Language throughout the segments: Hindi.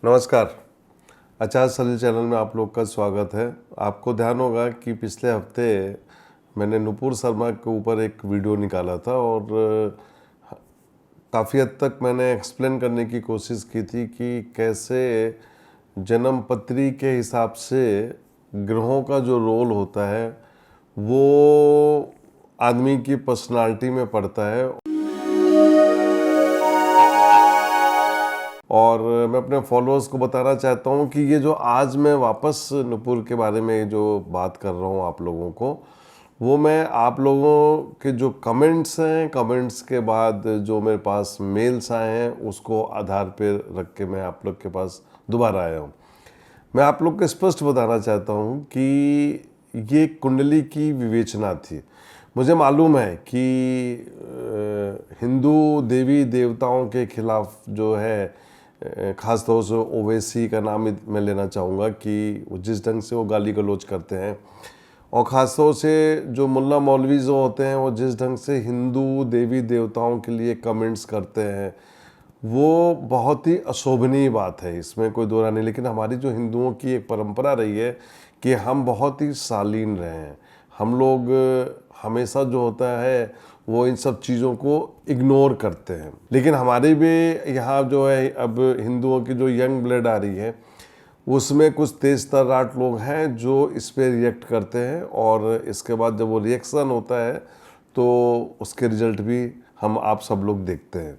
नमस्कार। आचार्य सलील चैनल में आप लोग का स्वागत है। आपको ध्यान होगा कि पिछले हफ्ते मैंने नुपुर शर्मा के ऊपर एक वीडियो निकाला था और काफ़ी हद तक मैंने एक्सप्लेन करने की कोशिश की थी कि कैसे जन्म पत्री के हिसाब से ग्रहों का जो रोल होता है वो आदमी की पर्सनालिटी में पड़ता है। और मैं अपने फॉलोअर्स को बताना चाहता हूँ कि ये जो आज मैं वापस नुपुर के बारे में जो बात कर रहा हूँ आप लोगों को, वो मैं आप लोगों के जो कमेंट्स हैं, कमेंट्स के बाद जो मेरे पास मेल्स आए हैं उसको आधार पर रख के मैं आप लोग के पास दोबारा आया हूँ। मैं आप लोग को स्पष्ट बताना चाहता हूँ कि ये कुंडली की विवेचना थी। मुझे मालूम है कि हिंदू देवी देवताओं के खिलाफ जो है, ख़ास तौर से ओवैसी का नाम मैं लेना चाहूँगा कि जिस ढंग से वो गाली गलौज करते हैं, और ख़ास तौर से जो मुल्ला मौलवी जो होते हैं वो जिस ढंग से हिंदू देवी देवताओं के लिए कमेंट्स करते हैं, वो बहुत ही अशोभनीय बात है, इसमें कोई दो राय नहीं। लेकिन हमारी जो हिंदुओं की एक परंपरा रही है कि हम बहुत ही शालीन रहे हैं। हम लोग हमेशा जो होता है वो इन सब चीज़ों को इग्नोर करते हैं। लेकिन हमारे भी यहाँ जो है अब हिंदुओं की जो यंग ब्लड आ रही है उसमें कुछ तेज तर्राट लोग हैं जो इस पे रिएक्ट करते हैं, और इसके बाद जब वो रिएक्शन होता है तो उसके रिजल्ट भी हम आप सब लोग देखते हैं।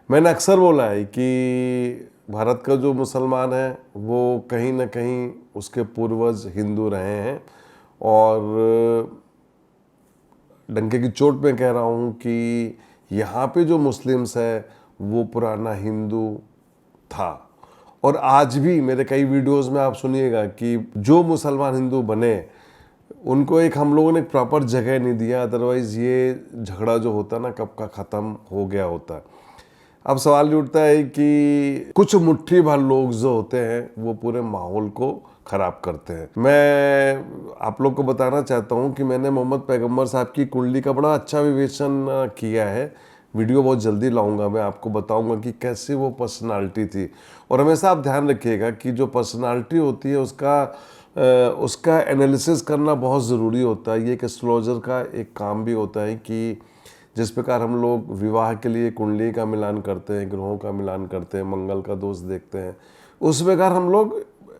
मैंने अक्सर बोला है कि भारत का जो मुसलमान है वो कहीं ना कहीं उसके पूर्वज हिंदू रहे हैं, और डंके की चोट में कह रहा हूँ कि यहाँ पे जो मुस्लिम्स है वो पुराना हिंदू था। और आज भी मेरे कई वीडियोस में आप सुनिएगा कि जो मुसलमान हिंदू बने उनको एक हम लोगों ने एक प्रॉपर जगह नहीं दिया, अदरवाइज़ ये झगड़ा जो होता ना कब का ख़त्म हो गया होता। अब सवाल ये उठता है कि कुछ मुट्ठी भर लोग जो होते हैं वो पूरे माहौल को ख़राब करते हैं। मैं आप लोग को बताना चाहता हूँ कि मैंने मोहम्मद पैगंबर साहब की कुंडली का बड़ा अच्छा विवेचन किया है। वीडियो बहुत जल्दी लाऊंगा, मैं आपको बताऊंगा कि कैसे वो पर्सनालिटी थी। और हमेशा आप ध्यान रखिएगा कि जो पर्सनालिटी होती है उसका एनालिसिस करना बहुत ज़रूरी होता है। ये एक एस्ट्रोलॉजर का एक काम भी होता है कि जिस प्रकार हम लोग विवाह के लिए कुंडली का मिलान करते हैं, ग्रहों का मिलान करते हैं, मंगल का दोष देखते हैं, उस प्रकार हम लोग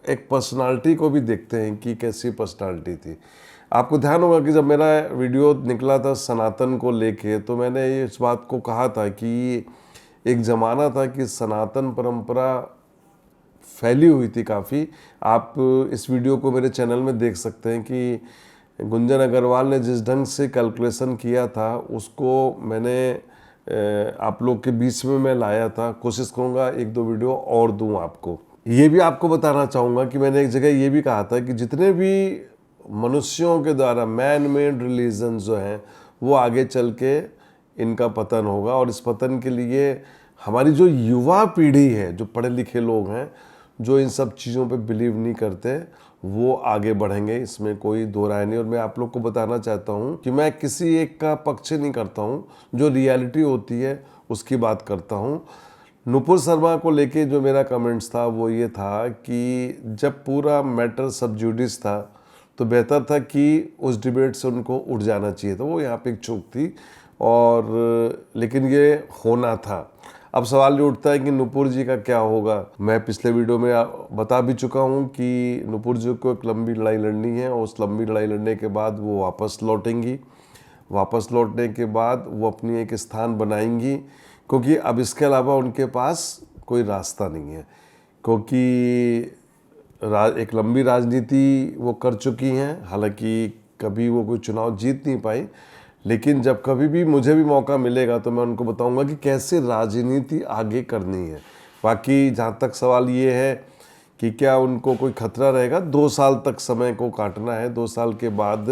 एक पर्सनालिटी को भी देखते हैं कि कैसी पर्सनालिटी थी। आपको ध्यान होगा कि जब मेरा वीडियो निकला था सनातन को लेके, तो मैंने इस बात को कहा था कि एक ज़माना था कि सनातन परंपरा फैली हुई थी काफ़ी। आप इस वीडियो को मेरे चैनल में देख सकते हैं कि गुंजन अग्रवाल ने जिस ढंग से कैलकुलेशन किया था उसको मैंने आप लोग के बीच में मैं लाया था। कोशिश करूँगा एक दो वीडियो और दूँ आपको। ये भी आपको बताना चाहूँगा कि मैंने एक जगह ये भी कहा था कि जितने भी मनुष्यों के द्वारा मैन मेड रिलीजन जो हैं वो आगे चल के इनका पतन होगा, और इस पतन के लिए हमारी जो युवा पीढ़ी है, जो पढ़े लिखे लोग हैं, जो इन सब चीज़ों पे बिलीव नहीं करते, वो आगे बढ़ेंगे, इसमें कोई दो राय नहीं। और मैं आप लोग को बताना चाहता हूँ कि मैं किसी एक का पक्ष नहीं करता हूँ, जो रियलिटी होती है उसकी बात करता हूँ। नुपुर शर्मा को लेके जो मेरा कमेंट्स था वो ये था कि जब पूरा मैटर सब जुडिस था तो बेहतर था कि उस डिबेट से उनको उठ जाना चाहिए था। वो यहाँ पे एक चूक थी, और लेकिन ये होना था। अब सवाल ये उठता है कि नुपुर जी का क्या होगा। मैं पिछले वीडियो में बता भी चुका हूँ कि नुपुर जी को एक लंबी लड़ाई लड़नी है, और उस लंबी लड़ाई लड़ने के बाद वो वापस लौटेंगी। वापस लौटने के बाद वो अपनी एक स्थान बनाएंगी, क्योंकि अब इसके अलावा उनके पास कोई रास्ता नहीं है। क्योंकि एक लंबी राजनीति वो कर चुकी हैं, हालांकि कभी वो कोई चुनाव जीत नहीं पाई, लेकिन जब कभी भी मुझे भी मौका मिलेगा तो मैं उनको बताऊंगा कि कैसे राजनीति आगे करनी है। बाकी जहाँ तक सवाल ये है कि क्या उनको कोई खतरा रहेगा, 2 साल तक समय को काटना है। 2 साल के बाद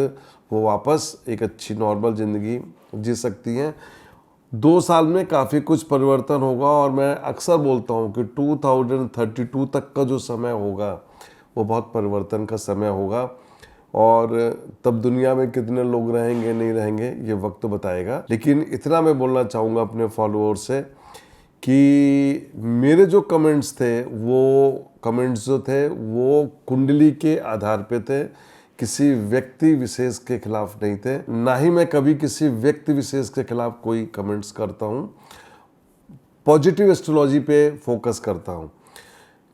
वो वापस एक अच्छी नॉर्मल ज़िंदगी जी सकती हैं। 2 साल में काफ़ी कुछ परिवर्तन होगा, और मैं अक्सर बोलता हूँ कि 2032 तक का जो समय होगा वो बहुत परिवर्तन का समय होगा, और तब दुनिया में कितने लोग रहेंगे नहीं रहेंगे ये वक्त बताएगा। लेकिन इतना मैं बोलना चाहूँगा अपने फॉलोअर से कि मेरे जो कमेंट्स थे वो कुंडली के आधार पे थे, किसी व्यक्ति विशेष के खिलाफ नहीं थे। ना ही मैं कभी किसी व्यक्ति विशेष के खिलाफ कोई कमेंट्स करता हूँ। पॉजिटिव एस्ट्रोलॉजी पे फोकस करता हूँ।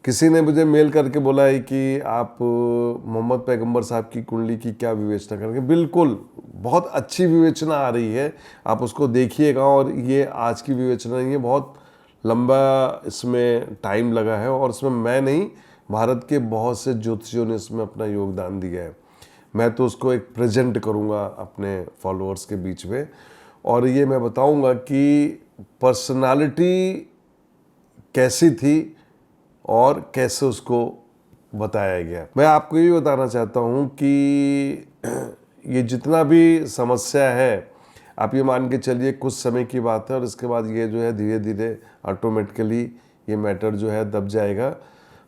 किसी ने मुझे मेल करके बोला है कि आप मोहम्मद पैगंबर साहब की कुंडली की क्या विवेचना करेंगे। बिल्कुल, बहुत अच्छी विवेचना आ रही है, आप उसको देखिएगा। और ये आज की विवेचना नहीं है, बहुत लंबा इसमें टाइम लगा है और इसमें मैं नहीं, भारत के बहुत से ज्योतिषियों ने इसमें अपना योगदान दिया है। मैं तो उसको एक प्रेजेंट करूँगा अपने फॉलोअर्स के बीच में, और ये मैं बताऊँगा कि पर्सनालिटी कैसी थी और कैसे उसको बताया गया। मैं आपको ये बताना चाहता हूँ कि ये जितना भी समस्या है, आप ये मान के चलिए कुछ समय की बात है, और इसके बाद ये जो है धीरे धीरे ऑटोमेटिकली ये मैटर जो है दब जाएगा।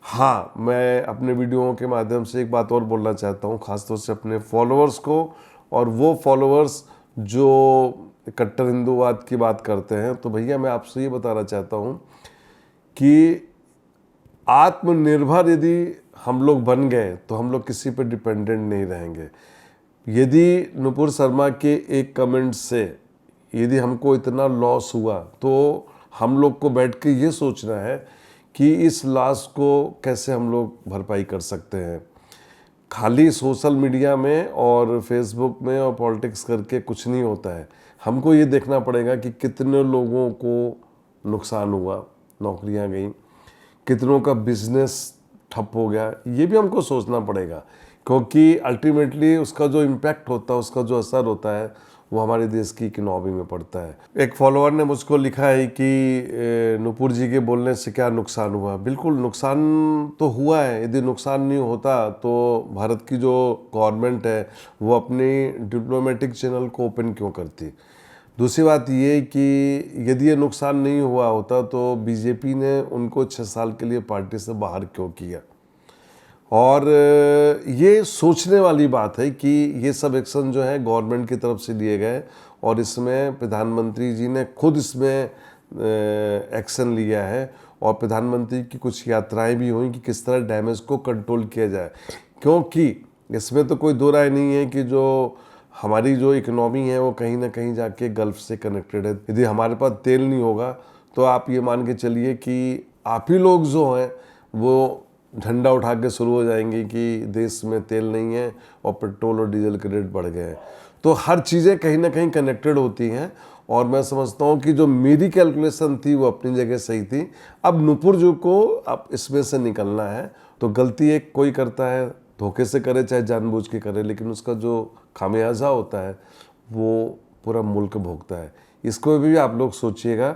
हाँ, मैं अपने वीडियोओं के माध्यम से एक बात और बोलना चाहता हूँ, ख़ासतौर से अपने फॉलोअर्स को, और वो फॉलोअर्स जो कट्टर हिंदूवाद की बात करते हैं। तो भैया मैं आपसे ये बताना चाहता हूँ कि आत्मनिर्भर यदि हम लोग बन गए तो हम लोग किसी पर डिपेंडेंट नहीं रहेंगे। यदि नुपुर शर्मा के एक कमेंट से यदि हमको इतना लॉस हुआ, तो हम लोग को बैठ के ये सोचना है कि इस लॉस को कैसे हम लोग भरपाई कर सकते हैं। खाली सोशल मीडिया में और फेसबुक में और पॉलिटिक्स करके कुछ नहीं होता है। हमको ये देखना पड़ेगा कि कितने लोगों को नुकसान हुआ, नौकरियां गई, कितनों का बिजनेस ठप हो गया, ये भी हमको सोचना पड़ेगा, क्योंकि अल्टीमेटली उसका जो इम्पैक्ट होता है, उसका जो असर होता है, वो हमारे देश की इकोनॉमी में पड़ता है। एक फॉलोअर ने मुझको लिखा है कि नुपुर जी के बोलने से क्या नुकसान हुआ। बिल्कुल नुकसान तो हुआ है। यदि नुकसान नहीं होता तो भारत की जो गवर्नमेंट है वो अपनी डिप्लोमेटिक चैनल को ओपन क्यों करती। दूसरी बात ये कि यदि ये नुकसान नहीं हुआ होता तो बीजेपी ने उनको 6 साल के लिए पार्टी से बाहर क्यों किया। और ये सोचने वाली बात है कि ये सब एक्शन जो है गवर्नमेंट की तरफ से लिए गए, और इसमें प्रधानमंत्री जी ने खुद इसमें एक्शन लिया है, और प्रधानमंत्री की कुछ यात्राएं भी हुई कि किस तरह डैमेज को कंट्रोल किया जाए। क्योंकि इसमें तो कोई दो राय नहीं है कि जो हमारी जो इकोनॉमी है वो कहीं ना कहीं जाके गल्फ से कनेक्टेड है। यदि हमारे पास तेल नहीं होगा तो आप ये मान के चलिए कि आप ही लोग जो हैं वो झंडा उठा के शुरू हो जाएंगे कि देश में तेल नहीं है और पेट्रोल और डीजल के रेट बढ़ गए हैं। तो हर चीज़ें कहीं ना कहीं कनेक्टेड होती हैं, और मैं समझता हूँ कि जो मेरी कैलकुलेशन थी वो अपनी जगह सही थी। अब नुपुर जी को अब इसमें से निकलना है। तो गलती एक कोई करता है, धोखे से करे चाहे जानबूझ के करे, लेकिन उसका जो खामियाजा होता है वो पूरा मुल्क भोगता है। इसको भी आप लोग सोचिएगा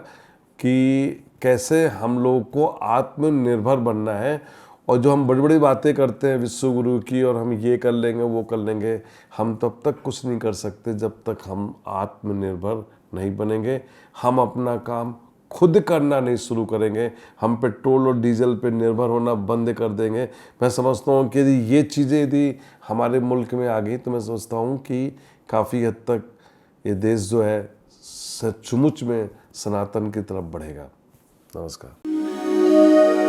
कि कैसे हम लोग को आत्मनिर्भर बनना है। और जो हम बड़ी बड़ी बातें करते हैं विश्व गुरु की, और हम ये कर लेंगे वो कर लेंगे, हम तब तक कुछ नहीं कर सकते जब तक हम आत्मनिर्भर नहीं बनेंगे। हम अपना काम खुद करना नहीं शुरू करेंगे, हम पेट्रोल और डीजल पे निर्भर होना बंद कर देंगे। मैं समझता हूँ कि यदि ये चीज़ें यदि हमारे मुल्क में आ गई तो मैं समझता हूँ कि काफ़ी हद तक ये देश जो है सचमुच में सनातन की तरफ बढ़ेगा। नमस्कार।